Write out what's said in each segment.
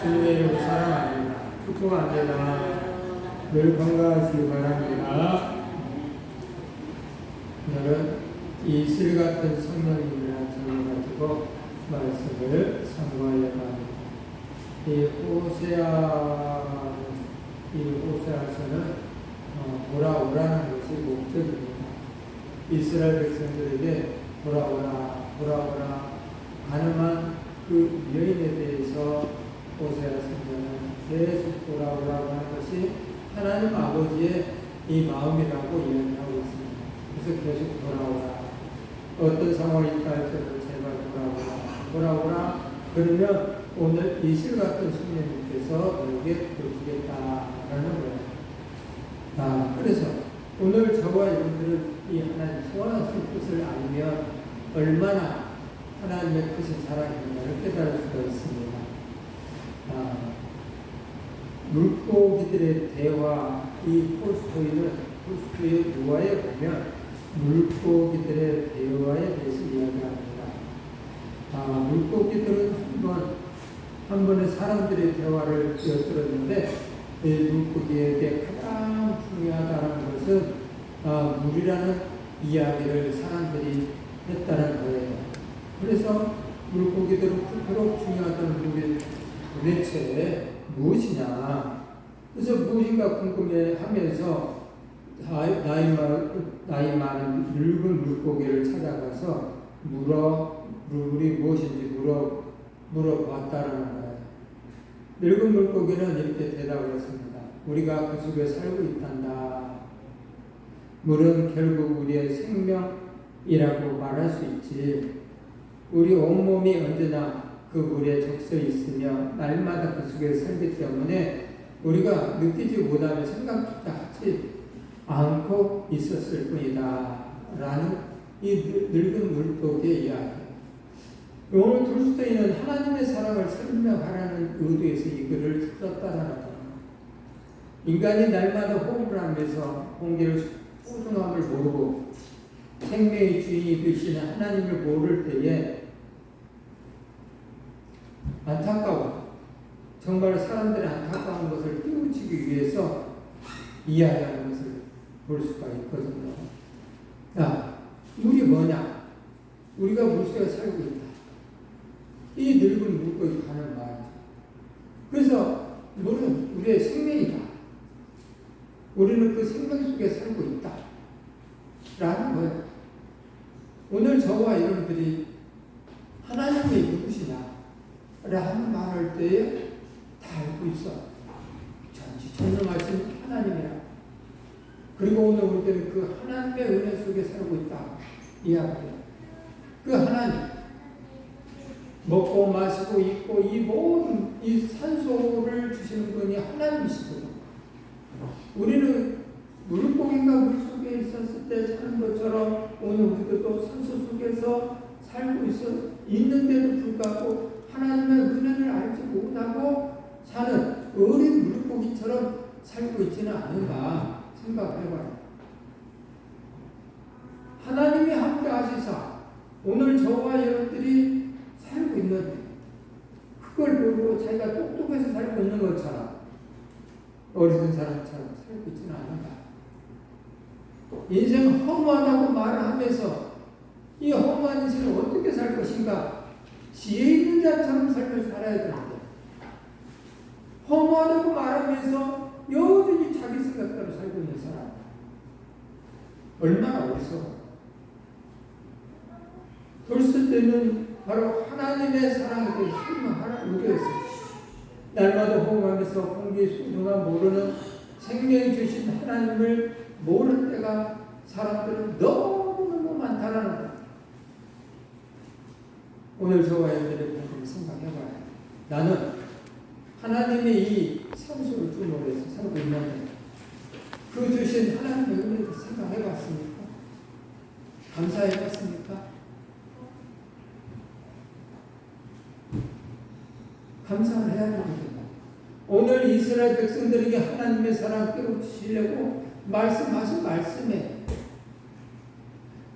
주님의 이름 사랑합니다. 축복합니다. 늘 건강하시기 바랍니다. 오늘은 이슬 같은 성령님이라는 제목을 가지고 말씀을 상고하려고 합니다. 이 호세아서는 돌아오라는 것이 목적입니다. 이스라엘 백성들에게 돌아오라 가늠한 그 여인에 대해서 호세아 선지자는 계속 돌아오라고 하는 것이 하나님 아버지의 이 마음이라고 이야기하고 있습니다. 그래서 계속 돌아오라. 어떤 상황이 있다 할지라도 제발 돌아오라. 그러면 오늘 이슬 같은 성령님께서 너에게 보여주겠다라는 거예요. 그래서 오늘 저와 여러분들은 이 하나님 선하신 뜻을 알면 얼마나 하나님의 크신 사랑인가를 깨달을 수가 있습니다. 물고기들의 대화, 이 톨스토이의 유화에 보면 물고기들의 대화에 대해서 이야기합니다. 물고기들은 한 번에 사람들의 대화를 들었는데 이 물고기에게 가장 중요하다는 것은 물이라는 이야기를 사람들이 했다는 거예요. 그래서 물고기들은 그토록 중요하다는 물이 도대체 무엇이냐. 그래서 무엇인가 궁금해하면서 나이 많은 늙은 물고기를 찾아가서 물이 무엇인지 물어봤다는 거예요. 늙은 물고기는 이렇게 대답을 했습니다. 우리가 그 속에 살고 있단다. 물은 결국 우리의 생명이라고 말할 수 있지. 우리 온몸이 언제나 그 물에 적셔 있으며 날마다 그 속에 살기 때문에 우리가 느끼지 못하며 생각조차 하지 않고 있었을 뿐이다. 라는 이 늙은 물고기의 이야기. 오늘 돌스토이는 하나님의 사랑을 설명하라는 의도에서 이 글을 썼다는 거예요. 인간이 날마다 호흡을 하면서 공기를 소중함을 모르고 생명의 주인이 되시는 하나님을 모를 때에 정말 사람들의 안타까운 것을 깨우치기 위해서 이야기하는 것을 볼 수가 있거든요. 물이 뭐냐? 우리가 물 속에 살고 있다. 이 늙은 물고기 하는 말이죠. 그래서 물은 우리의 생명이다. 우리는 그 생명 속에 살고 있다. 라는 거예요. 오늘 저와 여러분들이 하나님이 누구시냐? 라는 말할 때에 다 알고 있어. 전지전능하신 하나님이라. 그리고 오늘 우리들은 그 하나님의 은혜 속에 살고 있다. 이야기해요. 그 하나님. 먹고 마시고 입고 이 모든 이 산소를 주시는 분이 하나님이시거든요. 우리는 물고기가 물 속에 있었을 때 사는 것처럼 오늘 우리도 산소 속에서 살고 있는데도 불구하고 하나님의 은혜를 알지 못하고 사는 어린 물고기처럼 살고 있지는 않은가 생각해봐요. 하나님이 함께 하시사 오늘 저와 여러분들이 살고 있는데 그걸 보고 자기가 똑똑해서 살고 있는 것처럼 어리석은 사람처럼 살고 있지는 않은가. 인생 허무하다고 말을 하면서 이 허무한 인생을 어떻게 살 것인가. 지혜 있는 자처럼 삶을 살아야 되는데 허무하다고 말하면서 여전히 자기 생각대로 살고 있는 사람 얼마나 어리석어. 돌스 때는 바로 하나님의 사랑에 대해 설명하라 의도했어요. 날마다 호흡하면서 공기의 소중함 모르는 생명이 주신 하나님을 모를 때가 사람들은 너무너무 많다라는 거예요. 오늘 저와 여러분들의 공부를 생각해봐요. 나는 하나님의 이 산소를 주물해서 살고 있는데 그 주신 하나님의 은혜를 생각해봤습니까? 감사해봤습니까? 감사를 해야 되거든요. 오늘 이스라엘 백성들에게 하나님의 사랑 깨우치시려고 말씀하신 말씀에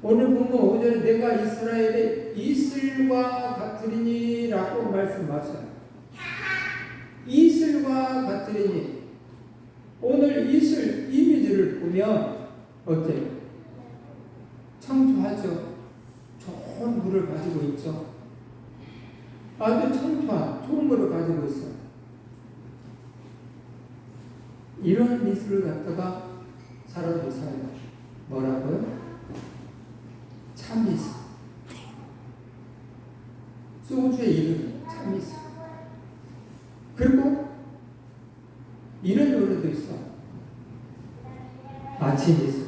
오늘 보면 5절에 내가 이스라엘의 이슬과 같으리니라고 말씀하셔요. 이슬과 같으리니 오늘 이슬 이미지를 보면 어때요? 청초하죠. 좋은 물을 가지고 있죠. 아주 청초한 좋은 물을 가지고 있어요. 이런 이슬을 갖다가 사람조사예요. 뭐라고요? 참이슬. 소주의 이름이 참이슬. 그리고 이런 노래도 있어. 아침 이슬.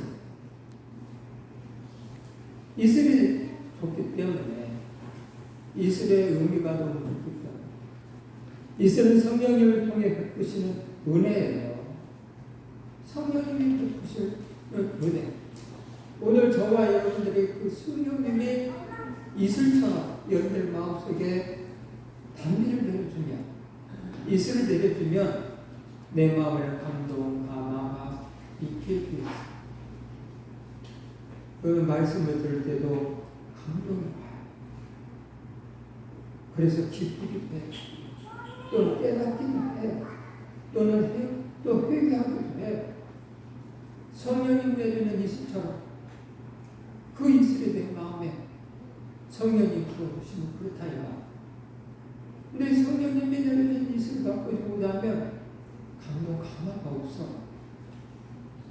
이슬이 좋기 때문에 이슬의 의미가 너무 좋기 때문에 이슬은 성령님을 통해 베푸시는 은혜예요. 성령님이 베푸시는 은혜. 오늘 저와 여러분들이 그 성령님이 이슬처럼 여러분들 마음속에 단비를 내려주면 이슬을 내려주면 내 마음에 감동, 감화가 있게 되었어요. 그 말씀을 들을 때도 감동이 와요. 그래서 기쁘기도 해요. 또 깨닫기도 해요. 또는 또 회개하기도 해요. 성령님 내리는 이슬처럼 그 이슬이 내 마음에 성령님 부어주시면 그렇다니까. 근데 성령님이 내리는 이슬을 받고 싶다면 감동, 감화가 없어.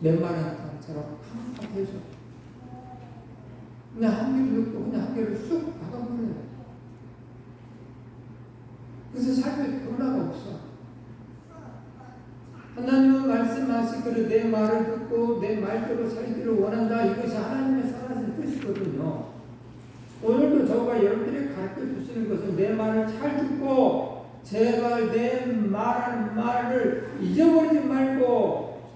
맹만한 땅처럼 캄캄해져. 그냥 한 개를 넣고 그냥 한 개를 쑥 박아버려요. 그래서 삶에 변화가 없어. 하나님은 말씀하시기를 내 말을 듣고 내 말대로 살기를 원한다. 이것이 하나님의 선하신 뜻이거든요. 오늘도 저가 여러분들이 가르쳐 주시는 것은 내 말을 잘 듣고 제발 내 말하는 말을 잊어버리지 말고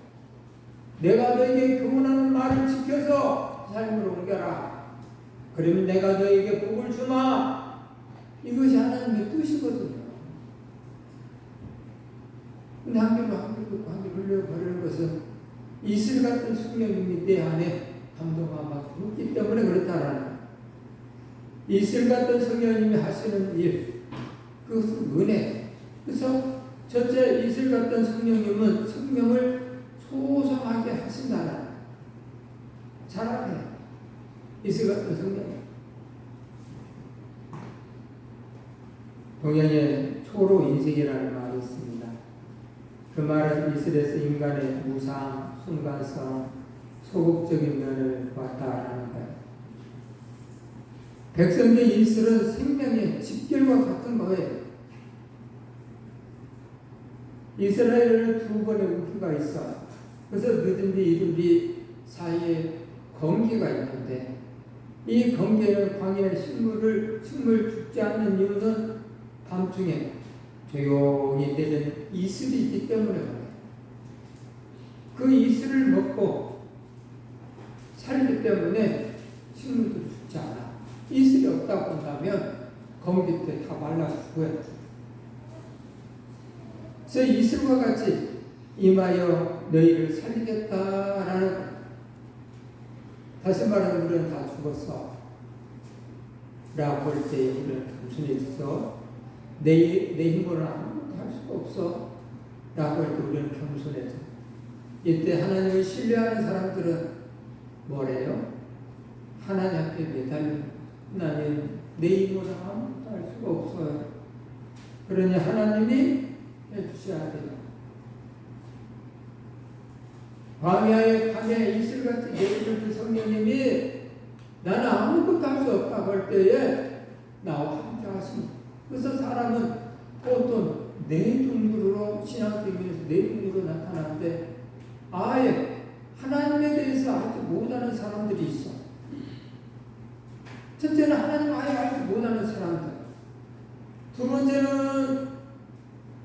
내가 너에게 교훈하는 말을 지켜서 삶으로 옮겨라. 그러면 내가 너에게 복을 주마. 이것이 하나님의 뜻이거든요. 근데 한 개로 한 개로 흘려버리는 것은 이슬 같은 성령님이 내 안에 감동하고 있기 때문에 그렇다라는 거예요. 이슬 같은 성령님이 하시는 일, 그것은 은혜. 그래서 첫째, 이슬 같은 성령님은 생명을 소성하게 하신다는 거예요. 잘하네. 이슬 같은 성령. 동양에 초로 인식이라는 말이 있습니다. 그 말은 이슬에서 인간의 무상, 순간성, 소극적인 면을 봤다라는 거예요. 백성의 이슬은 생명의 집결과 같은 거예요. 이스라엘에는 두 번의 우기가 있어. 그래서 늦은 뒤 이른 뒤 사이에 건기가 있는데 이 건기에는 광야의 식물 죽지 않는 이유는 밤중에 조용히 내리는 이슬이 있기 때문에 그래요. 그 이슬을 먹고 살기 때문에 식물도 죽지 않아. 이슬이 없다고 한다면 건기 때 다 말라 죽어요. 그래서 이슬과 같이 임하여 너희를 살리겠다라는 것. 다시 말하면 우리는 다 죽었어 라고 할 때 우리는 겸손해져서 내 힘으로는 아무것도 할 수가 없어 라고 할 때 우리는 겸손해져. 이때 하나님을 신뢰하는 사람들은 뭐래요? 하나님 앞에 매달리는 하나님 내 힘으로는 아무것도 할 수가 없어요. 그러니 하나님이 해주셔야 돼요. 광야의 이슬같이 내리는 성령님이 나는 아무것도 할 수 없다고 할 때에 나와 함께 하십니다. 그래서 사람은 어떤 내 동물로 신앙생활에서 내 동물로 나타나는데 아예 하나님에 대해서 알지 못하는 사람들이 있어. 첫째는 하나님 아예 알지 못하는 사람들. 두 번째는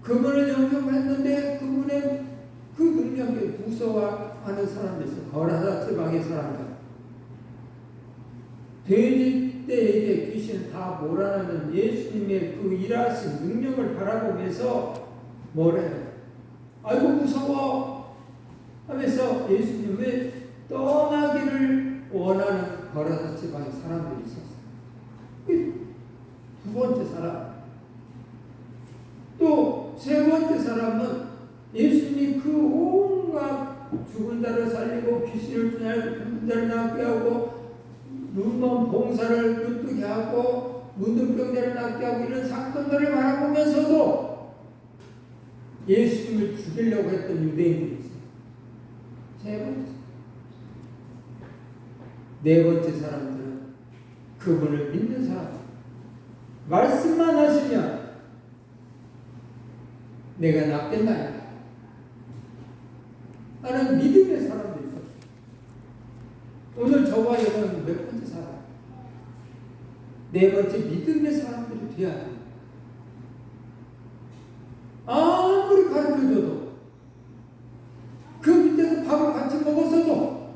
그분을 영접했는데 그분의 그 능력에 무서워하는 사람들 있어. 거라사 지방의 사람들. 돼지 떼에게 귀신 다 몰아내는 예수님의 그 일하신 능력을 바라보면서 뭐래요? 아이고 무서워 하면서 예수님을 떠나기를 원하는 거라사 지방의 사람들이 있었어요. 두 번째 사람. 또 세 번째 번째 사람은 예수님이 그 온갖 죽은 자를 살리고 귀신을 쫓아내고 병든 자를 낫게 하고 눈먼 봉사를 눈뜨게 하고 문둥병자를 낫게 하고 이런 사건들을 바라보면서도 예수님을 죽이려고 했던 유대인들이 있어요. 세 번째. 네 번째 사람들은 그분을 믿는 사람. 말씀만 하시면 내가 낫겠나요? 나는 믿음의 사람들이 있었어요. 오늘 저와 여러분 몇 번째 사람? 네 번째 믿음의 사람들이 돼야 돼요. 아무리 가르쳐줘도 그 밑에서 밥을 같이 먹었어도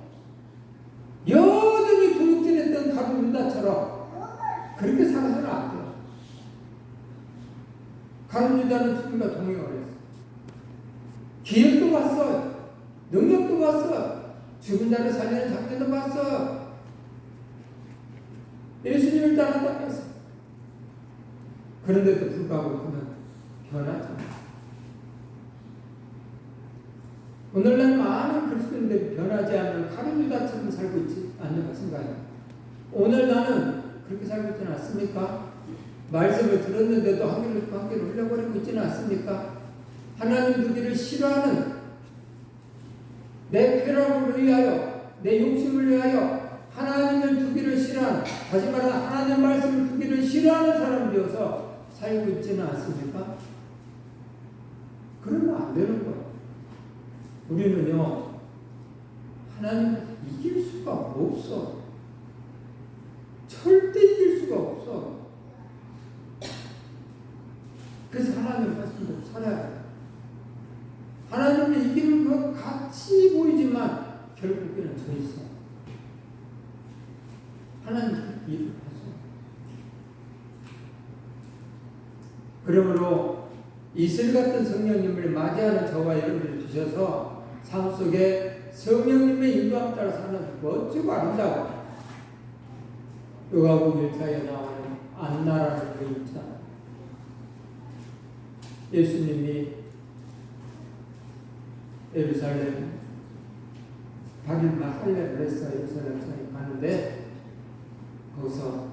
여전히 도둑질했던 가룟 유다처럼 그렇게 살아서는 안 돼요. 가룟 유다는 죽음과 동행을 했어요. 기억도 봤어요. 능력도 봤어요. 죽은 자를 살리는 작전도 봤어요. 예수님을 따랐다고 했어요. 그런데도 불구하고 그는 변하지 않아요. 오늘날 많은 그리스도인들이 변하지 않는 가룟 유다처럼 살고 있지 않는 것인가요? 오늘 나는 그렇게 살고 있지는 않습니까? 말씀을 들었는데도 한 개를 흘려버리고 있지는 않습니까? 하나님 두기를 싫어하는 내 쾌락을 위하여 내 욕심을 위하여 하나님을 두기를 싫어하는, 다시 말하면 하나님 말씀을 두기를 싫어하는 사람이어서 살고 있지는 않습니까? 그러면 안 되는 거예요. 우리는요, 하나님을 이길 수가 없어. 절대 이길 수가 없어. 그래서 하나님 말씀대로 살아야 돼. 하나님을 이기는 것 같이 보이지만 결국에는 져 있어. 하나님 그 일을 하소. 그러므로 이슬 같은 성령님을 맞이하는 저와 여러분을 주셔서 삶 속에 성령님의 인도함 따라 사는 멋지고 아름다워. 요가복 1차에 나오는 안나라는 그 인자. 예수님이 예루살렘 8일만 할례를 했어요. 예루살렘에 가는데 거기서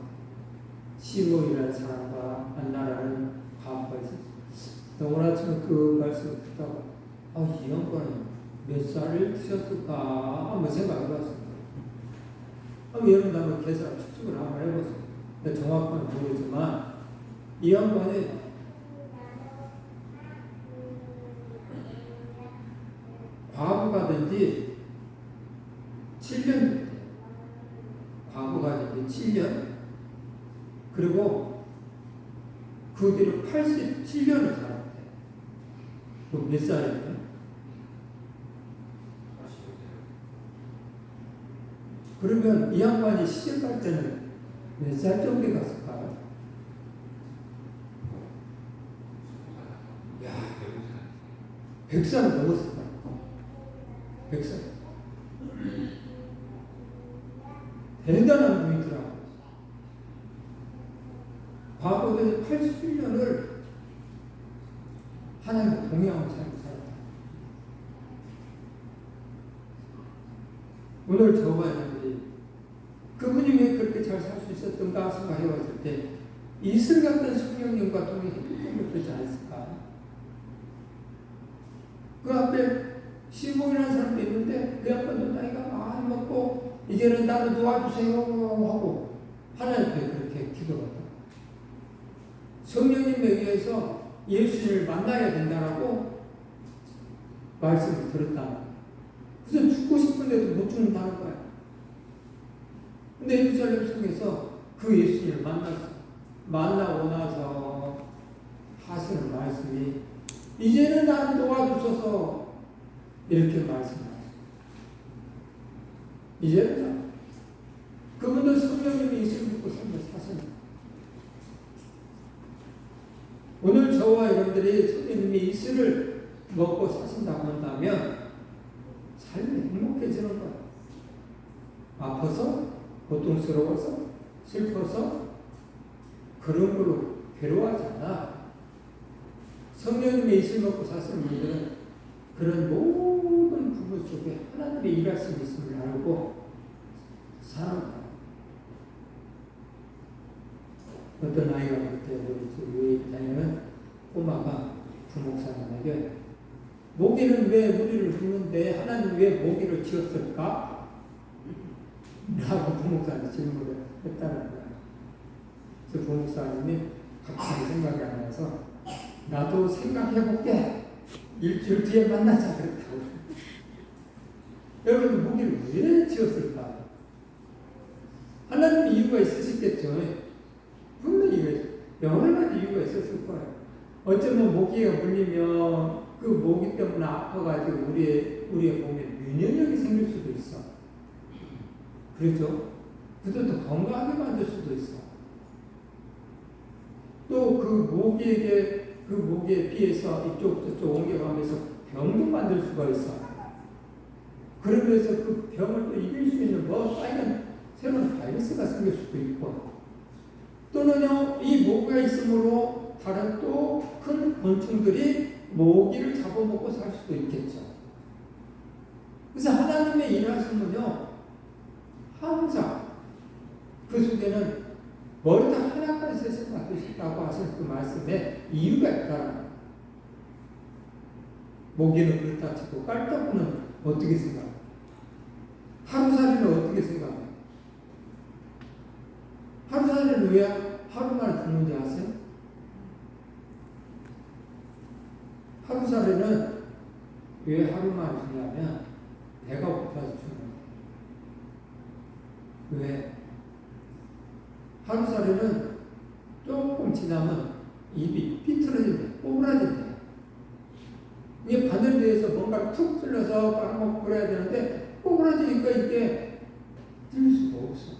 시몬이라는 사람과 안나라는 과부가 있었어요. 오늘 아침에 그 말씀을 듣다가 이 양반은 몇 살을 드셨을까 한번 생각해봤어요. 여러분 한번 계산 추측을 한번 해봤어요. 근데 정확한 모르지만 이 양반이 과부가 된 지 7년, 과부가 된 지 7년, 그리고 그 뒤로 87년을 살았대. 몇 살이에요? 그러면 이 양반이 시집 갈 때는 몇 살 정도 갔을까요? 야, 100살 넘었을 거야. 100살. 대단한 분이더라고요. 과거에 87년을 하나님과 동행하고 살고 살았다. 오늘 저와 여러분이 그분이 왜 그렇게 잘 살 수 있었던가 생각해 봤을 때 이슬 같은 성령님과 동행했기 때문에 그러지 않았을까? 그 앞에 시몬이라는 사람도 있는데 그 양반도 나이가 많이 먹고 이제는 나를 도와주세요 하고 하나님께 그렇게 기도했다. 성령님에 의해서 예수님을 만나야 된다라고 말씀을 들었다. 그래서 죽고 싶은데도 못 죽는다는 거야. 근데 예루살렘 속에서 그 예수님을 만났어. 만나고 나서 하시는 말씀이 이제는 나를 도와주셔서 이렇게 말씀하셨어요. 이제는 그분도 성령님이 예수를 믿고 삶을 사십니다. 오늘 저와 여러분들이 성령님이 예수를 먹고 사신다고 한다면 삶이 행복해지는 거예요. 아파서, 고통스러워서, 슬퍼서 그런 걸로 괴로워하지 않아. 성령님의 이슬 먹고 사시는 분들은 그런 모든 부분 속에 하나님의 일하심이 있음을 알고 사는 거예요. 어떤 아이가 그때 우리 다니는 꼬마가 부목사님에게 모기는 왜 우리를 굽는데 하나님 왜 모기를 지었을까? 라고 부목사님이 질문을 했다는 거예요. 그 부목사님이 갑자기 생각이 안 나서 나도 생각해볼게. 일주일 뒤에 만나자 그랬다고. 여러분 모기를 왜 지었을까? 하나님의 이유가 있으시겠죠. 분명히 여러 가지 이유가 있었을 거예요. 어쩌면 모기가 물리면 그 모기 때문에 아파가지고 우리의 몸에 면역력이 생길 수도 있어. 그렇죠? 그래서 더 건강하게 만들 수도 있어. 또 그 모기에 비해서 이쪽 저쪽 옮겨가면서 병도 만들 수가 있어. 그러면서 그 병을 또 이길 수 있는 빨간 새로운 바이러스가 생길 수도 있고, 또는요 이 모기가 있으므로 다른 또 큰 곤충들이 모기를 잡아먹고 살 수도 있겠죠. 그래서 하나님의 일하심은요 항상 그 속에는 머리다 하나까지 세상 만드셨다고 하신 그 말씀에 이유가 있다. 모기는 그렇다 치고 깔딱구는 어떻게 생각해? 하루살이는 어떻게 생각해? 하루살이는 왜 하루만에 죽는지 아세요? 하루살이는 왜 하루만에 죽냐면 배가 고파서 죽는 거예요. 왜? 하루살이는 조금 지나면 입이 삐뚤어진대, 꼬부라진대. 이게 바늘 위에서 뭔가 툭 찔러서 빵먹고 그래야 되는데 꼬부라지니까 이게 뜰 수가 없어.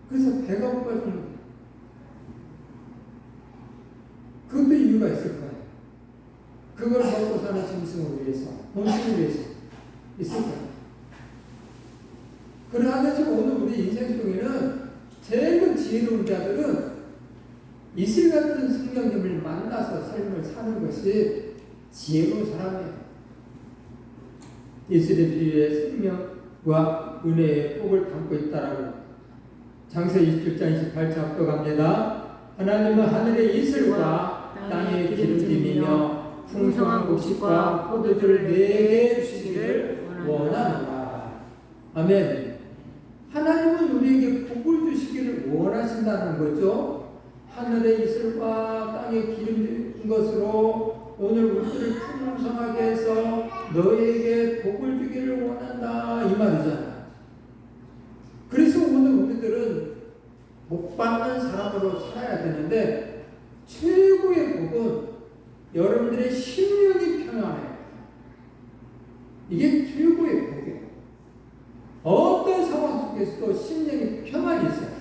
그래서 배가 고파지는 거예요. 그것도 이유가 있을 거예요. 그걸 먹고 사는 짐승을 위해서, 본심을 위해서 있을 거예요. 그러나 지금 오늘 우리 인생 속에는 제일 지혜로운 자들은 이슬 같은 성령님을 만나서 삶을 사는 것이 지혜로운 사람이에요. 이슬의 비유에 생명과 은혜의 복을 담고 있다라고 창세기 27장 28절 합독합니다. 하나님은 하늘의 이슬과 땅의 기름짐이며 풍성한 곡식과 포도주를 내게 주시기를 원하노라. 아멘. 하나님은 우리에게 복을 주시기를 원하신다는 거죠. 하늘의 이슬과 땅의 기름진 것으로 오늘 우리를 풍성하게 해서 너에게 복을 주기를 원한다 이 말이잖아. 그래서 오늘 우리들은 복 받는 사람으로 살아야 되는데 최고의 복은 여러분들의 심령이 평안해요. 이게 최고의 복이에요. 어떤 상황 속에서도 심령이 평안이 있어요.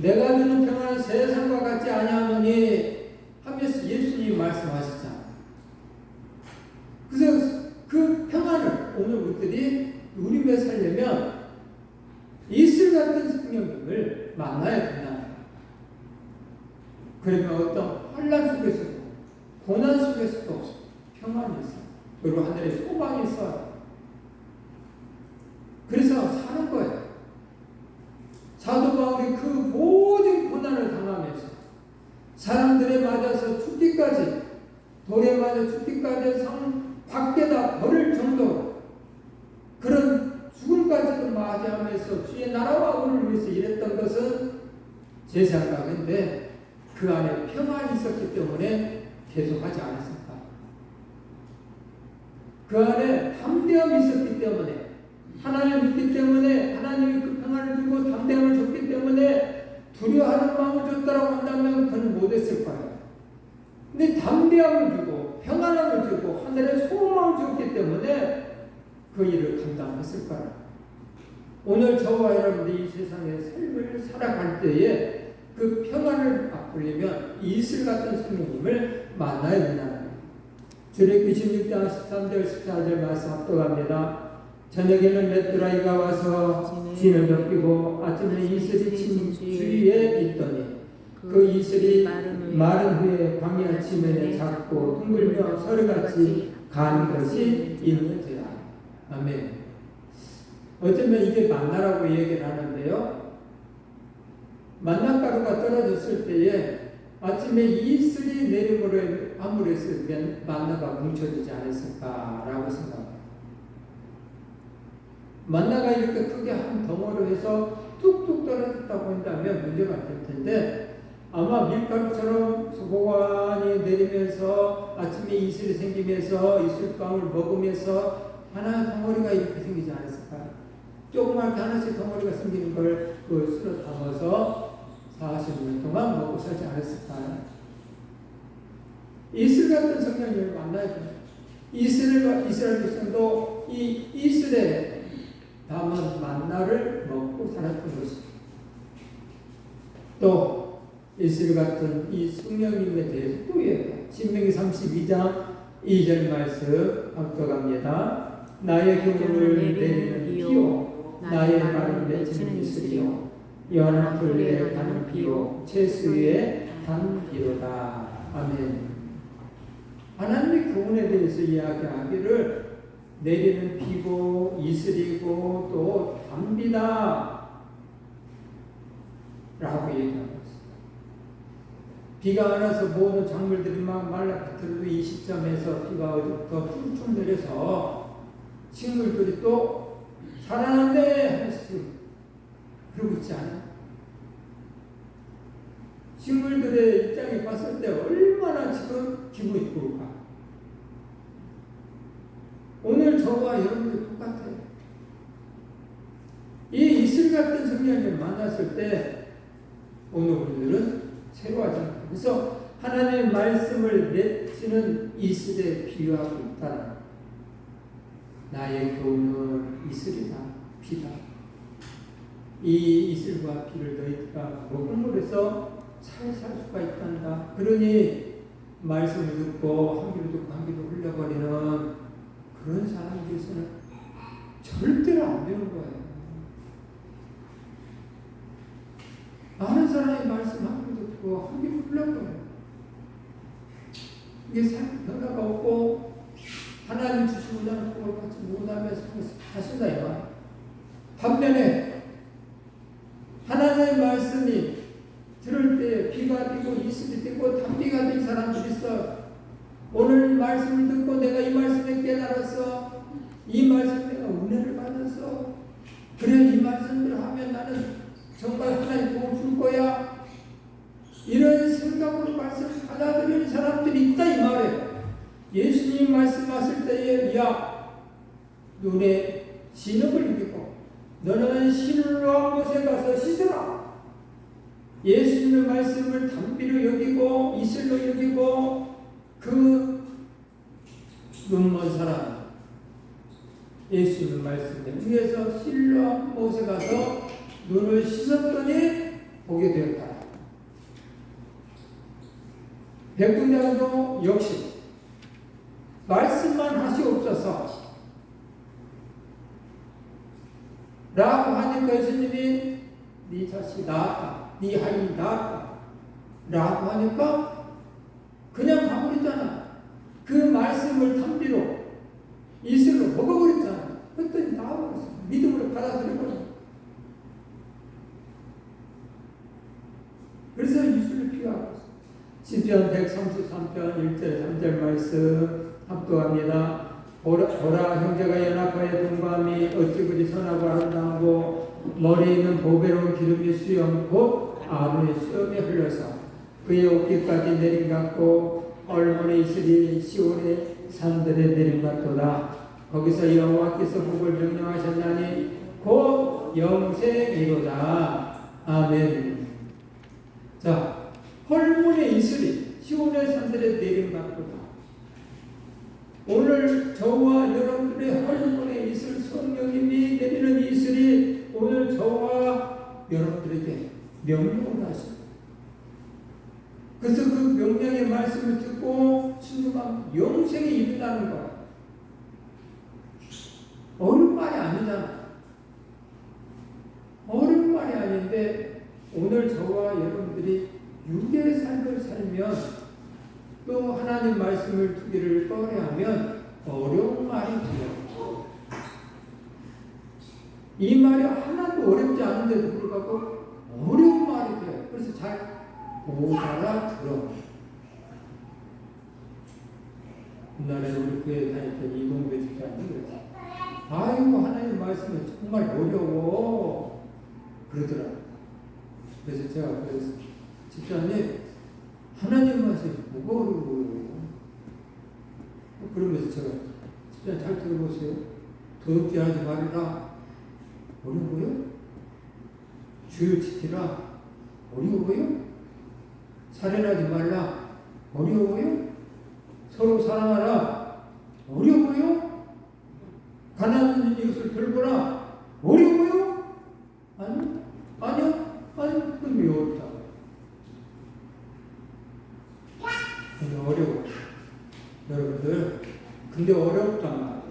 내가 주는 평안은 세상과 같지 아니하노니 하면서 예수님이 말씀하셨잖아요. 그래서 그 평안을 오늘 우리들이 누리며 살려면 이슬 같은 성령님을 만나야 된다. 그러면 어떤 환난 속에서도 고난 속에서도 평안이 있어요. 그리고 하늘에 소망이 있어요. 그래서 사는 거예요. 사도 바울이 그 모든 고난을 당하면서 사람들에 맞아서 죽기까지, 돌에 맞아 죽기까지 성 밖에다 버릴 정도로 그런 죽음까지도 맞이하면서 주의 나라와 의를 위해서 일했던 것은 제 생각인데 그 안에 평안이 있었기 때문에 계속하지 않았을까. 그 안에 담대함이 있었기 때문에, 하나님을 믿기 때문에, 하나님이 그 평안을 주고 담대함을 줬기 때문에 두려워하는 마음을 줬다라고 한다면 그는 못했을 거예요. 근데 담대함을 주고 평안함을 주고 하늘의 소망을 줬기 때문에 그 일을 감당했을 거예요. 오늘 저와 여러분들이 이 세상의 삶을 살아갈 때에 그 평안을 바꾸려면 이슬 같은 성령님을 만나야 된다는 거예요. 출애굽기 16장 13절 14절 말씀 합독합니다. 저녁에는 맷두라이가 와서 진을 덮이고 아침에 이슬이 친 주위에 있더니 그 이슬이 마른 후에 광야 지면에 작고 둥글며 서류같이 가는 것이 있는지라. 아멘. 어쩌면 이게 만나라고 얘기를 하는데요. 만나가루가 떨어졌을 때에 아침에 이슬이 내림으로 함으로했으면 만나가 뭉쳐지지 않았을까라고 생각합니다. 만나가 이렇게 크게 한 덩어리로 해서 뚝뚝 떨어졌다고 한다면 문제가 될 텐데, 아마 밀가루처럼 소고관이 내리면서 아침에 이슬이 생기면서 이슬빵을 먹으면서 하나 덩어리가 이렇게 생기지 않았을까요? 조그맣게 하나씩 덩어리가 생기는 걸 그 술에 담아서 40년 동안 먹고 살지 않았을까요? 이슬 같은 성령님을 만나야 돼요. 이스라엘 백성도 이 이슬에 담은 만나를 먹고 살았던 것입니다. 또 이슬 같은 이 성령님에 대해서 또 얘기해요. 신명기 32장 2절 말씀 합격합니다. 나의 경륜을 내리는 비요 나의 말을 맺히는 이슬이요 연한 풀에 가는 비요 채수에 단 비로다. 아멘. 하나님의 교훈에 대해서 이야기하기를 내리는 비고 이슬이고 또 단비다 라고 얘기하고 있습니다. 비가 안 와서 모든 작물들이 막 말라 비틀어도 이 시점에서 비가 어디부터 툭툭 내려서 식물들이 또 살아난대 하면서 그러고 있지 않아요? 식물들의 입장에 봤을 때 얼마나 지금 기분이 좋을까? 오늘 저와 여러분들 똑같아요. 이 이슬 같은 성령을 만났을 때 오늘 우리들은 새로워집니다. 그래서 하나님의 말씀을 맺히는 이슬에 비유하고 있다. 나의 교훈은 이슬이다, 비다. 이 이슬과 비를 너희가 먹음으로 해서 잘 살 수가 있단다. 그러니 말씀을 듣고 한 귀로 듣고 한 귀로 흘려버리는 그런 사람들에서는 절대로 안 되는 거예요. 많은 사람이 말씀 한 귀로 듣고 한 귀로 흘려버려요. 이게 변화가 없고 하나님 주시고자 하는 꿈을 같이 못하면서 하신다 이 말. 반면에 하나님의 말씀이 들을 때 비가 되고 이슬이 되고 단비가 된 사람들이 있어. 오늘 말씀을 듣고 내가 이 말씀에 깨달았어. 이 말씀에 내가 은혜를 받았어. 그래 이 말씀을 하면 나는 정말 하나님 복 줄 거야. 이런 생각으로 말씀을 받아들이는 사람들이 있다 이 말이에요. 예수님 말씀하실 때에 야 눈에 진흙을 이기고 너는 실로암 못에 가서 씻으라. 예수님의 말씀을 단비로 여기고 이슬로 여기고 그 눈먼 사람 예수님의 말씀에 위에서 실로암 못에 가서 눈을 씻었더니 보게 되었다. 백군장도 역시 말씀만 하시옵소서 라고 하니까 예수님이 네 자식이 나았다, 네 아이 나았다 라고 하니까 그냥 가버렸잖아. 그 말씀을 단비로 이슬로 먹어버렸잖아. 그랬더니 나와버렸어. 믿음으로 받아들여버렸어. 그래서 이슬을 피하고 있어. 시편 133편 1절 3절 말씀 합독합니다. 보라 형제가 연합하여 동감이 어찌 그리 선하고 아름다우고 머리에 있는 보배로운 기름이 수염 곧 아론의 수염에 흘러서 그의 어깨까지 내림 같고 얼몬의 이슬이 시온의 산들에 내림 같도다. 거기서 여호와께서 복을 명령하셨나니 곧 영생이로다. 아멘. 자, 헐몬의 이슬이 시온의 산들에 내림 같도다. 오늘 저와 여러분들의 헐몬의 이슬 성령님이 내리는 이슬이 오늘 저와 여러분들에게 명령을 하십니다. 그래서 그 명령의 말씀을 듣고 순종하면 영생에 이른다는 거야. 어려운 말이 아니잖아. 어려운 말이 아닌데 오늘 저와 여러분들이 육의 삶을 살면 또 하나님 말씀을 두기를 꺼려하면 어려운 말이 돼요. 이 말이 하나도 어렵지 않은데도 불구하고 어려운 말이 돼요. 그래서 잘 못 알아들어. 옛날에 우리 교회 다녔던 이동배 집사님이 그랬어요. 아이고 하나님 말씀은 정말 어려워 그러더라. 그래서 제가 그랬어요. 집사님 하나님 말씀이 뭐가 어려워요? 그러면서 제가 집사님 잘 들어보세요. 도둑질 하지 말아라 어려워요? 주를 지키라 어려워요? 살인하지 말라 어려워요? 서로 사랑하라 어려워요? 가난한 이웃을 돌보라 어려워요? 아니요 그럼 어렵다. 근데 어려워. 여러분들 근데 어렵단 말이에요.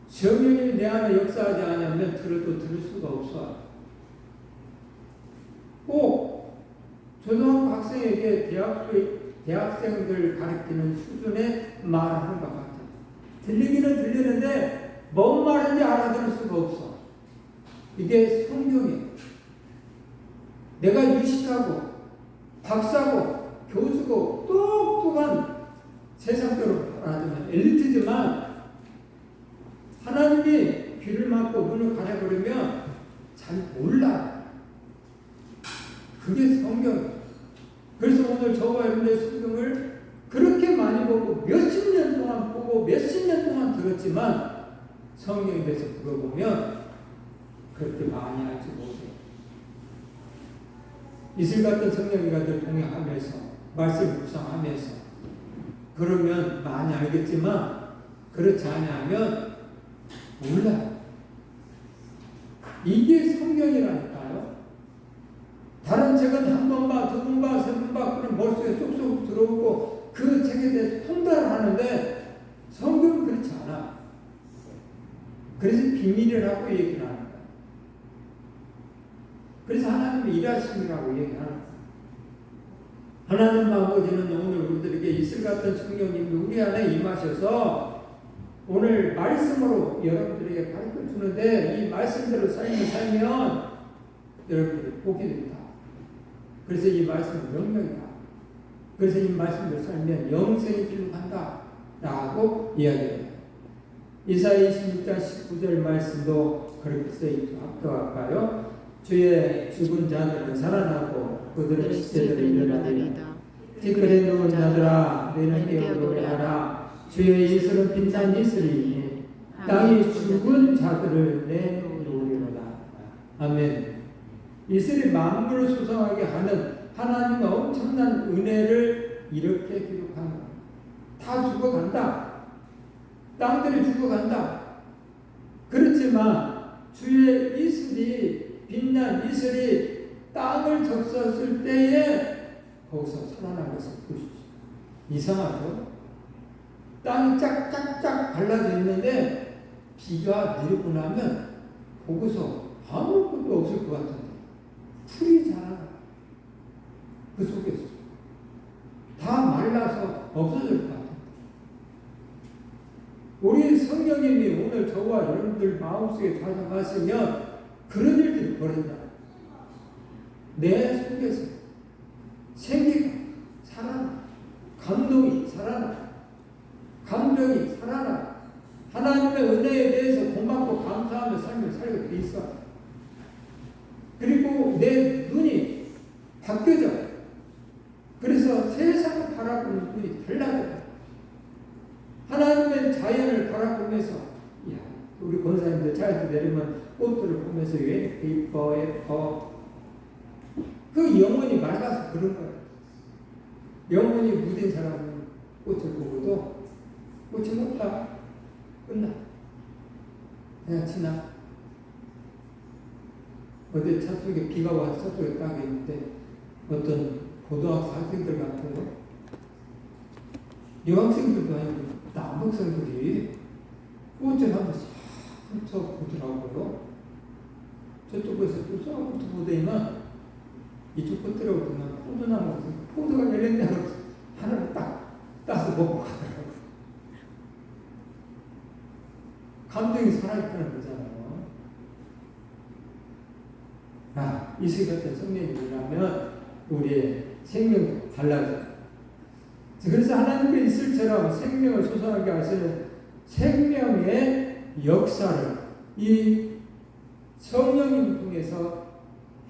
성령이 내 안에 역사하지 않으면 들어도 들을 수가 없어. 꼭 초등학교 학생에게 대학생들 가르치는 수준의 말하는 것 같아요. 들리기는 들리는데 뭔 말인지 알아들을 수가 없어. 이게 성경이에요. 내가 유식하고 박사고 교수고 똑똑한 세상적으로 말하자면 엘리트지만 하나님이 귀를 막고 눈을 가려버리면 잘 몰라. 그게 성경이에요. 그래서 오늘 저와 여러분의 성경을 그렇게 많이 보고 몇십 년 동안 보고 몇십 년 동안 들었지만 성경에 대해서 물어보면 그렇게 많이 알지 못해요. 이슬 같은 성령이가들 동행하면서 말씀을 묵상하면서 그러면 많이 알겠지만 그렇지 않으면 몰라요. 이게 성경이라니까요. 다른 책은 한 번 봐, 두 번 봐, 세 번 봐, 그럼 머릿속에 쏙쏙 들어오고 그 책에 대해서 통달을 하는데 성경은 그렇지 않아. 그래서 비밀이라고 얘기를 하는 거야. 그래서 하나님이 일하심이라고 얘기하는 거야. 하나님 아버지는 오늘 우리들에게 이슬 같은 성령님이 우리 안에 임하셔서 오늘 말씀으로 여러분들에게 가르쳐 주는데 이 말씀대로 살면 여러분들이 복이 됩니다. 그래서 이 말씀은 명령이다. 그래서 이 말씀대로 살면 영생의 길로 간다 라고 이야기해요. 이사야 26장 19절 말씀도 그렇게 써있죠. 합격할까요? 주의 죽은 자들은 살아나고 그들의 시체들을 일어나리다. 티끌에 누운 자들아 너희는 깨어 노래하라. 주의 이슬은 빛난 이슬이니 땅이 죽은 자들을 내놓으리로다. 아멘. 이슬이 만물을 소성하게 하는 하나님의 엄청난 은혜를 이렇게 기록하는 거예요. 다 죽어간다. 땅들이 죽어간다. 그렇지만 주의 이슬이 빛난 이슬이 땅을 적셨을 때에 거기서 살아난 것을 보십시오. 이상하죠? 땅이 짝짝짝 발라져 있는데 비가 내리고 나면 거기서 아무것도 없을 것 같은데 풀이 자라나 그 속에서 다 말라서 없어질 것 같아요. 우리 성령님이 오늘 저와 여러분들 마음속에 찾아갔으면 그런 일들이 벌어진다. 내 속에서 생기가 살아나, 감동이 살아나, 감정이 살아나, 하나님의 은혜에 대해서 고맙고 감사하며 삶을 살게 돼 있어. 그리고 내 눈이 바뀌어져. 그래서 세상을 바라보는 눈이 달라져. 하나님의 자연을 바라보면서, 야, 우리 권사님들 차에서 내리면 꽃들을 보면서 왜 이뻐, 예뻐. 그 영혼이 맑아서 그런 거예요. 영혼이 무딘 사람은 꽃을 보고도 꽃이 없다. 끝나. 그냥 지나. 어제 차 속에 비가 와서 저쪽에 딱 있는데 어떤 고등학생 학생들 같아요. 여학생들도 아니고 남학생들이 꽃을 하면서 훑어보더라고요. 저쪽에서 또 쏙 훑어보더니만 이쪽 끝으로 보면 포도나무, 포도가 열렸냐고 하나를 딱 따서 먹고 가더라고요. 감정이 살아있다는 거잖아요. 이슬 같은 성령님이라면 우리의 생명이 달라져요. 그래서 하나님의 이슬처럼 생명을 솟아나게 하시는 생명의 역사를 이 성령님 통해서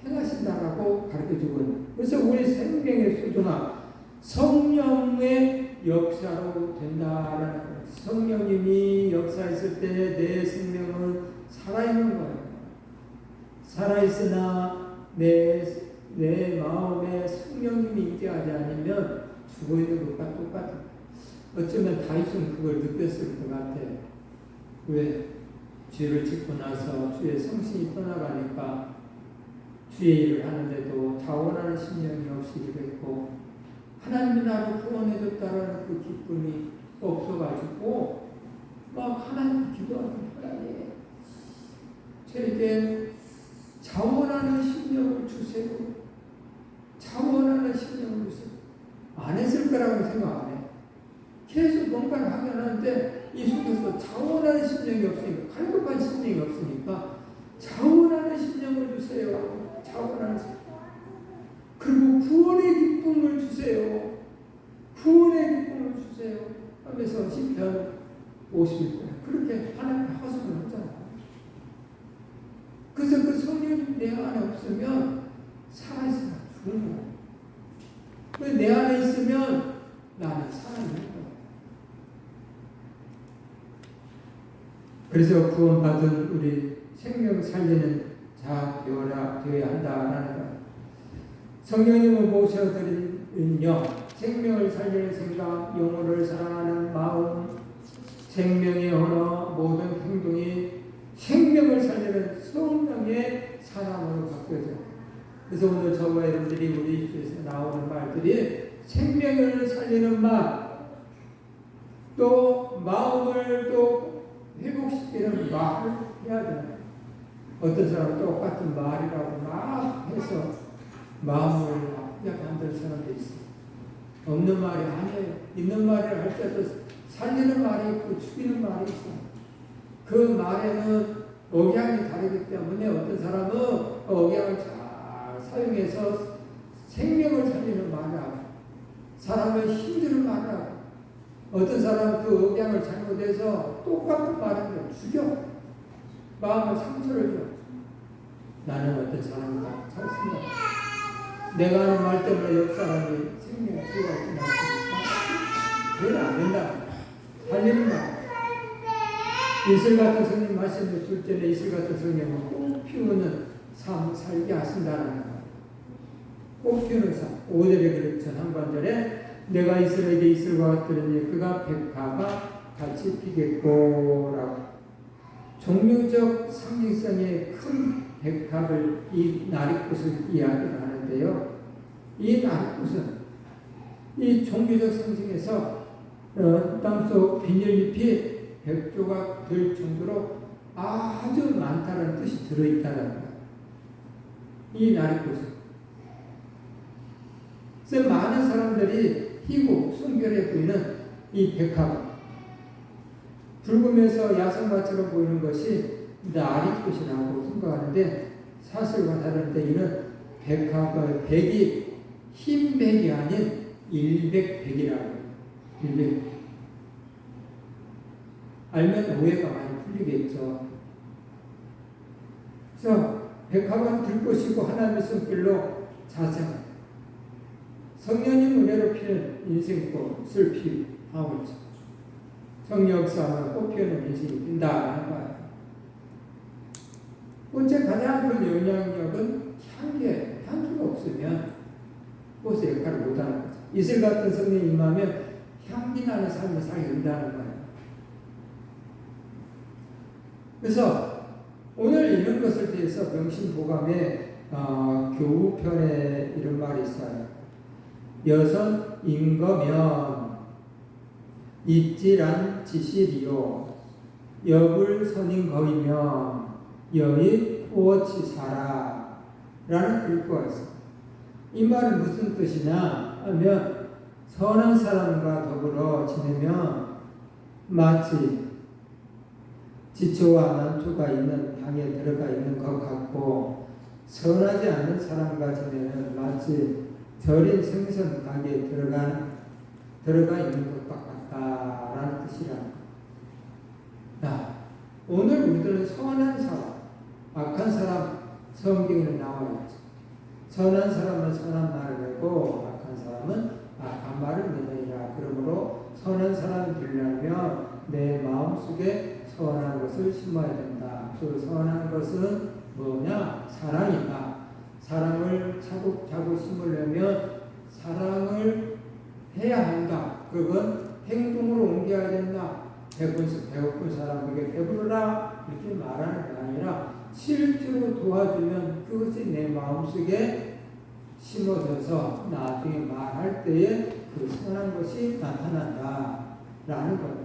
행하신다라고 가르쳐주고 있는. 그래서 우리 생명의 소중함, 성령의 역사로 된다라는 거예요. 성령님이 역사했을 때 내 생명은 살아있는 거예요. 살아있으나 내 마음에 성령님이 임재하지 않으면 죽어있는 것과 똑같아요. 어쩌면 다윗은 그걸 느꼈을 것 같아요. 왜? 죄를 짓고 나서 주의 성신이 떠나가니까 주의 일을 하는데도 자원하는 심령이 없이 이랬고 하나님이 나를 구원해줬다라는 그 기쁨이 없어가지고 막 하나님 기도하는 하나님 저에게 자원하는 심령을 주세요. 자원하는 심령을 주세요. 안 했을 거라고 생각 안 해. 계속 뭔가를 하긴 하는데 이 속에서 자원하는 심령이 없으니까, 갈급한 심령이 없으니까 자원하는 심령을 주세요. 자원하는 심령. 그리고 구원의 기쁨을 주세요. 구원의 기쁨을 주세요. 하면서 시편 51편 그렇게 하나님께 하소를 하잖아요. 그래서 그 성령이 내 안에 없으면 살아있으면 죽는 거예요. 내 안에 있으면 나는 살아있는 거예요. 그래서 구원받은 우리 생명 살리는 자 되어야 한다라는 것. 성령님을 모셔드린 영, 생명을 살리는 생각, 영혼을 사랑하는 마음, 생명의 언어, 모든 행동이 생명을 살리는 성령의 사람으로 바뀌어져요. 그래서 오늘 저와 여러분들이 우리 주에서 나오는 말들이 생명을 살리는 말, 또 마음을 또 회복시키는 말을 해야 돼요. 어떤 사람은 똑같은 말이라고 막 해서 마음을 약하게 만드는 사람도 있어요. 없는 말이 아니에요. 있는 말을 할 때도 살리는 말이 있고 죽이는 말이 있어요. 그 말에는 억양이 다르기 때문에 어떤 사람은 억양을 잘 사용해서 생명을 살리는 말을 하고 사람을 힘주는 말을 하고 어떤 사람은 그 억양을 잘못해서 똑같은 말을 죽여 마음을 상처를 줘. 나는 어떤 사람이다 잘 생각해. 내가 하는 말 때문에 옆 사람이 생명을 수가 있지 않습니까? 그건 안 된다. 살리는 말. 이슬 같은 성령 말씀을 줄 때는 이슬 같은 성령은 꽃 피우는 삶 살게 하신다는 거예요. 꽃 피우는 삶. 5절에 그랬죠. 상반절에 내가 이슬에게 이슬과 같으니 그가 백화가 같이 피겠고 라고. 종류적 상징성의 큰 백합을 이 나리꽃을 이야기를 하는데요. 이 나리꽃은 이 종류적 상징에서 땅속 비닐잎이 100조각 될 정도로 아주 많다는 뜻이 들어있다는 거예요. 이 나리꽃은. 그래서 많은 사람들이 희고 순결해 보이는 이 백합, 붉으면서 야생마처럼 보이는 것이 나리꽃이라고 생각하는데 사실과 다른데 이는 백합의 백이 흰 백이 아닌 일백백이라고 해요. 일백. 알면 오해가 많이 풀리겠죠. 그래서 백합은 들꽃이고 하나님의 손길로 자생한 성령님 은혜로 피는 인생꽃을 피하고 있죠. 성령 역사가 꽃 피우는 인생이 핀다는 거예요. 꽃의 가장 큰 영향력은 향기예요. 향기가 없으면 꽃의 역할을 못하는 거죠. 이슬 같은 성령이 임하면 향기 나는 삶을 살게 된다는 거예요. 그래서 오늘 이런 것을 대해서 명심보감의 교우편에 이런 말이 있어요. 여선 인거면 입질한 지실이요 여불 선인 거이면 여의 포어치 사라 라는 글귀가 있어요. 이 말은 무슨 뜻이냐 하면 선한 사람과 더불어 지내면 마치 지초와 난초가 있는 방에 들어가 있는 것 같고 선하지 않는 사람과 지내면 마치 절인 생선 가게에 들어가 있는 것과 같다라는 뜻이라. 오늘 우리들은 선한 사람, 악한 사람 성경에 나와 있죠. 선한 사람은 선한 말을 하고 악한 사람은 악한 말을 내느니라. 그러므로 선한 사람이 되려면 내 마음속에 선한 것을 심어야 된다. 그 선한 것은 뭐냐? 사랑이다. 사랑을 차곡차곡 심으려면 사랑을 해야 한다. 그건 행동으로 옮겨야 된다. 배고픈 사람에게 배부르라 이렇게 말하는 게 아니라 실제로 도와주면 그것이 내 마음속에 심어져서 나중에 말할 때에 그 선한 것이 나타난다라는 거예요.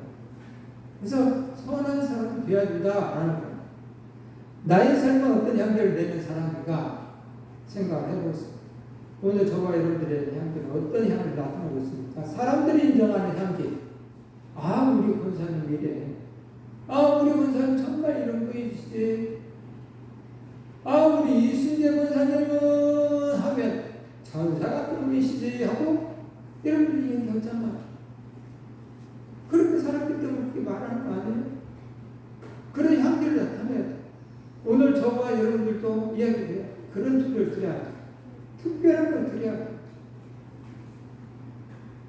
그래서 선한 사람이 되어야 된다라는 거예요. 나의 삶은 어떤 향기를 내는 사람인가 생각을 해보세요. 오늘 저와 여러분들의 향기는 어떤 향을 나타내고 있습니까? 사람들이 인정하는 향기. 우리 권사님 이래. 우리 권사님 정말 이런 분이시지. 우리 이순재 권사님은 하면 전사 같은 분이시지 하고 여러분들이 얘기하잖아. 그렇게 사람들 때문에 그렇게 말하는 거 아니에요? 그런 향기를 나타내야 돼. 오늘 저와 여러분들도 이야기해요. 그런 소리를 드려야 돼. 특별한 걸 드려야 돼.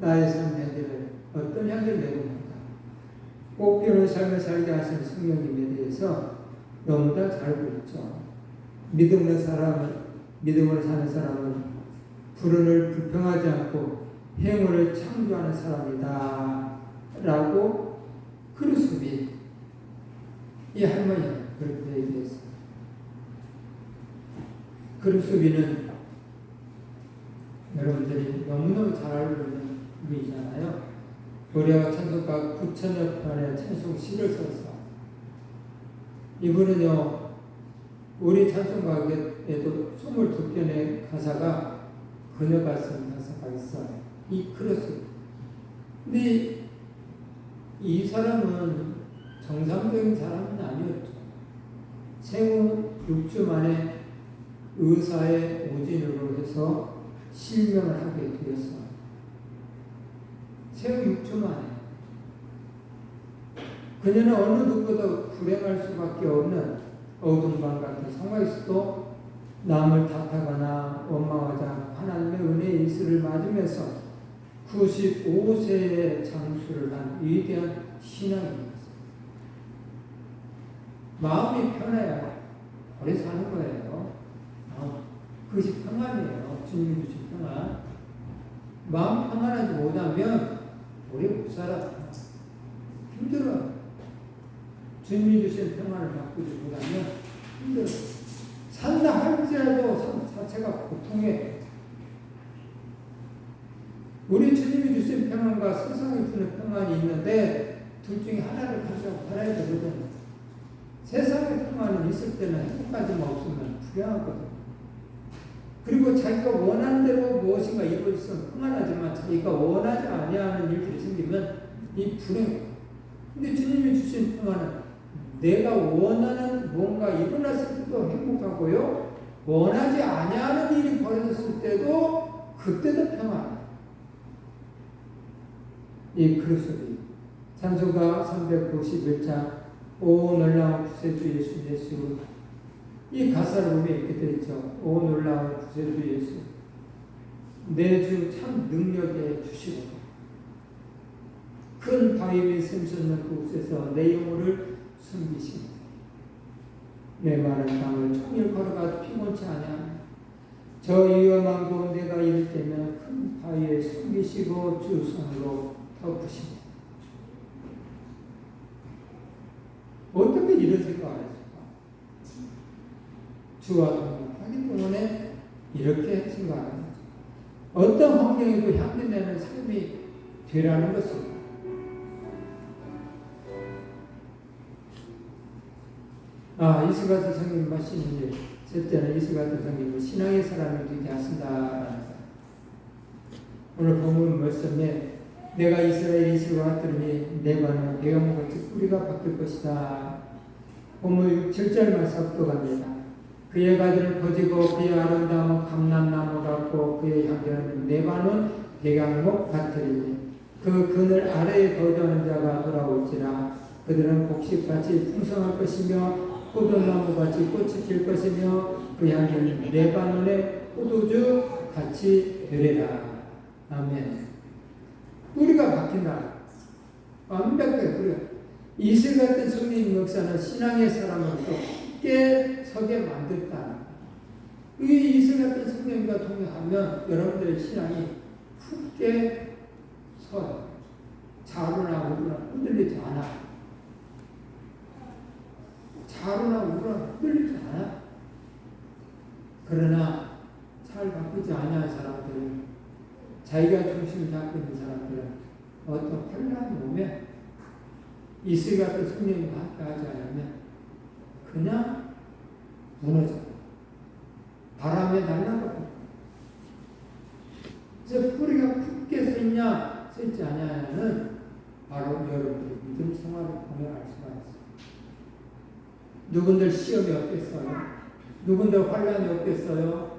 나의 삶의 향기를 어떤 향기를 내고 있는가. 꽃피우는 삶을 살게 하신 성령님에 대해서 너무나 잘 알고 있죠. 믿음으로 사는 사람은 불운을 불평하지 않고 행운을 창조하는 사람이다 라고 크루스비 이 할머니가 그렇게 얘기했어요. 크루스비는 여러분들이 너무너무 잘 알고 있는 분이잖아요. 고려 찬송가 9,000여 편의 찬송시를 썼어. 이분은요, 우리 찬송가에도 22편의 가사가 그녀가 쓴 가사가 있어요. 이 크루스. 근데 이 사람은 정상적인 사람은 아니었죠. 생후 6주 만에 의사의 오진으로 해서 실명을 하게 되었어요. 생후 6주 만에. 그녀는 어느 누구보다 불행할 수밖에 없는 어두운 밤 같은 상황에서도 남을 탓하거나 원망하지 않고 하나님의 은혜의 이슬을 맞으면서 95세의 장수를 한 위대한 신앙입니다. 마음이 편해야 오래 사는 거예요. 그것이 평안이에요. 주님이 주신 평안. 마음 평안하지 못하면 오래 못 살아. 힘들어. 주님이 주신 평안을 바꾸지 못하면 힘들어. 산다 할지라도 삶 자체가 고통해. 우리 주님이 주신 평안과 세상이 주는 평안이 있는데 둘 중에 하나를 가지고 살아야 되거든. 세상의 평안은 있을 때는 행복하지만 없으면 불행하거든. 그리고 자기가 원하는 대로 무엇인가 이루어지면 평안하지만 자기가 원하지 아니하는 일들이 생기면 이 불행. 근데 주님이 주신 평안은 내가 원하는 뭔가 일어났을 때도 행복하고요. 원하지 아니하는 일이 벌어졌을 때도 그때도 평안. 이 그리스도인 찬송가 391장 오 놀라운 구세주 예수 이 가사를 보면 이렇게 되어 있죠. 오 놀라운 구세주 예수 내 주 참 능력에 주시고 큰 바위 및 샘솟는 곳에서 내 영혼을 숨기시고 내 마른 땅을 종일 걸어가도 피곤치 아니하며 저 위험한 곳 내가 이를 때면 큰 바위에 숨기시고 주 손으로 덮으시고 어떻게 이런 생각을 했을까? 주와 동행하기 때문에 이렇게 생각하는 거죠. 어떤 환경에도 향기내는 삶이 되라는 것입니다. 이스가드 성님 말씀인데 셋째는 이스가드 성님은 신앙의 사람이 되게 하신다라는 거예요. 오늘 본문 말씀에 내가 이스라엘 이슬과 같더니 레바논 내가 먹었지 뿌리가 바뀔 것이다. 본문 7절만 삽독합니다. 그의 가지를 퍼지고 그의 아름다운 감람나무 같고 그의 향기는 레바논 백향목 같으리니 그 그늘 아래에 거주하는 자가 돌아올지라. 그들은 곡식같이 풍성할 것이며 포도나무같이 꽃이 필 것이며 그 향기는 레바논의 포도주 같이 되리라. 아멘. 뿌리가 바뀐다. 완벽하게 뿌리가. 이슬 같은 성령 역사는 신앙의 사람으로서 굳게 서게 만들다. 이 이슬 같은 성령과 동행하면 여러분들의 신앙이 굳게 서요. 자루나 우루나 흔들리지 않아. 자루나 우루나 흔들리지 않아. 그러나 잘 바꾸지 않은 사람들은, 자기가 중심을 잡고 있는 사람들은 어떤 환란이 오면 이슬 같은 성령이 함께하지 않으면 그냥 무너져요. 바람에 날아가고. 그래서 뿌리가 굳게 서 있냐 서 있지 않냐는 바로 여러분들의 믿음 생활을 보면 알 수가 있어요. 누군들 시험이 없겠어요? 누군들 환란이 없겠어요?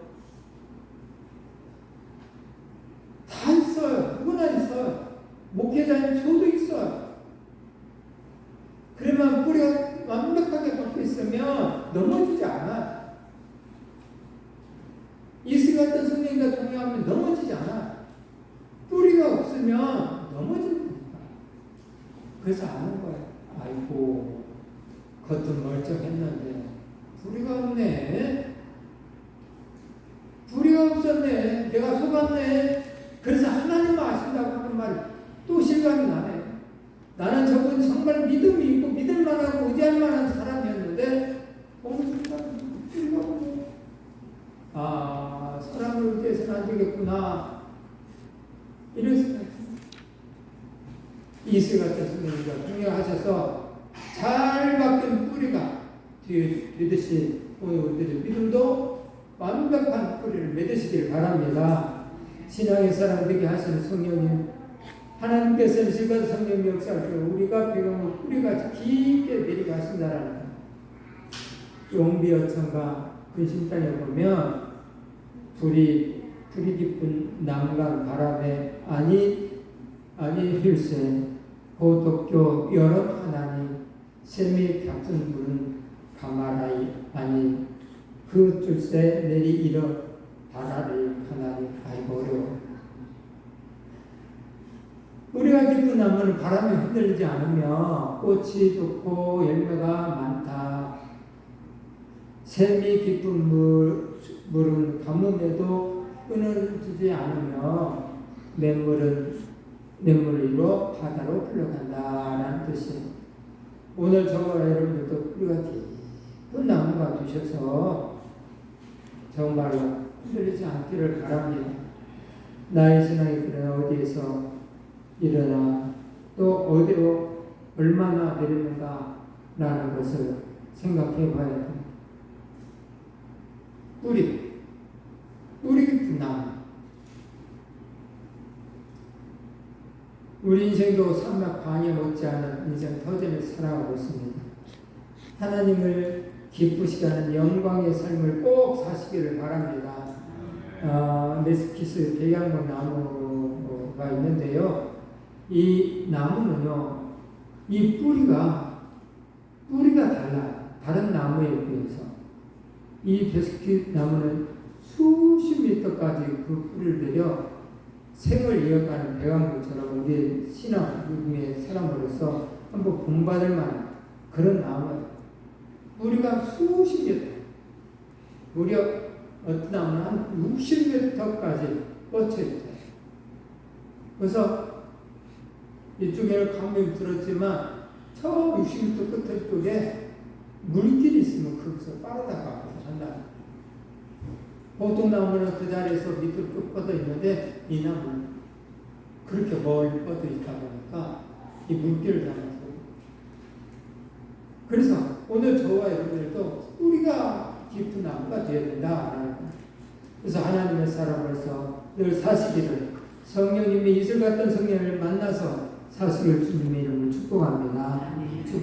다 있어요. 누구나 있어요. 목회자님 저도 있어요. 그러면 뿌리가 완벽하게 박혀 있으면 넘어지지 않아. 이슬 같은 성령과 동행하면 넘어지지 않아. 뿌리가 없으면 넘어집니다. 그래서 아는 거예요. 아이고, 겉은 멀쩡했는데 뿌리가 없네. 뿌리가 없었네. 내가 속았네. 그래서 하나님만 아신다고 하는 말이 또 실감이 나네. 나는 저분 정말 믿음이 있고 믿을만하고 의지할만한 사람이었는데 어느 순간 뿌리가 없네. 아, 사람을 의지해서는 안 되겠구나. 이런 생각이 이슬 같은 성령님과 동행하셔서 잘 바뀐 뿌리가 되듯이 우리들의 믿음도 완벽한 뿌리를 맺으시길 바랍니다. 신앙의 사람 되게 하시는 성령님, 하나님께서는 실과 성령 역사를 통해 우리가 배경을 뿌리같이 깊게 내려가신다라는 거예요. 용비어천과 근심 땅에 보면 불이 깊은 남강 바람에 아니 힐세 고독교 여러 하나니 샘이 겹은 불은 가마라이 아니 그 줄새 내리 일어 바라리 하나니. 아이고 어려워. 우리가 깊은 나무는 바람에 흔들리지 않으며 꽃이 좋고 열매가 많다. 샘이 깊은 물은 가뭄에도 끊어지지 않으며 냇물을 이루어 바다로 흘러간다라는 뜻이. 오늘 저와 여러분들도 뿌리가 깊은 나무가 되셔서 정말로 흔들리지 않기를 바랍니다. 나의 신앙이 그러나 어디에서 일어나 또 어디로 얼마나 내리는가 라는 것을 생각해 봐야 됩니다. 뿌리 깊은 나무. 우리 인생도 산막 방에 못지않은 인생 터전을 살아가고 있습니다. 하나님을 기쁘시게 하는 영광의 삶을 꼭 사시기를 바랍니다. 메스키스 백향목 나무가 있는데요. 이 나무는요, 이 뿌리가 달라요. 다른 나무에 비해서. 이 메스키스 나무는 수십 미터까지 그 뿌리를 내려 생을 이어가는 백향목처럼 우리 신앙의 사람으로서 한번 본받을 만한 그런 나무예요. 뿌리가 수십 미터, 무려 어떤 나무는 한 60m까지 뻗쳐 있어요. 그래서 이쪽에는 감명이 들었지만 저 60m 끝 쪽에 물길이 있으면 거기서 빠르다가 한다. 보통 나무는 그 자리에서 밑으로 쭉 뻗어 있는데 이 나무는 그렇게 멀리 뻗어 있다 보니까 이 물길을 잡아서. 그래서 오늘 저와 여러분들도 뿌리가 깊은 나무가 되어야 된다라는 거예요. 그래서 하나님의 사람으로서 늘 사시기를 성령님이 이슬 같은 성령을 만나서 사시길 주님의 이름으로 축복합니다.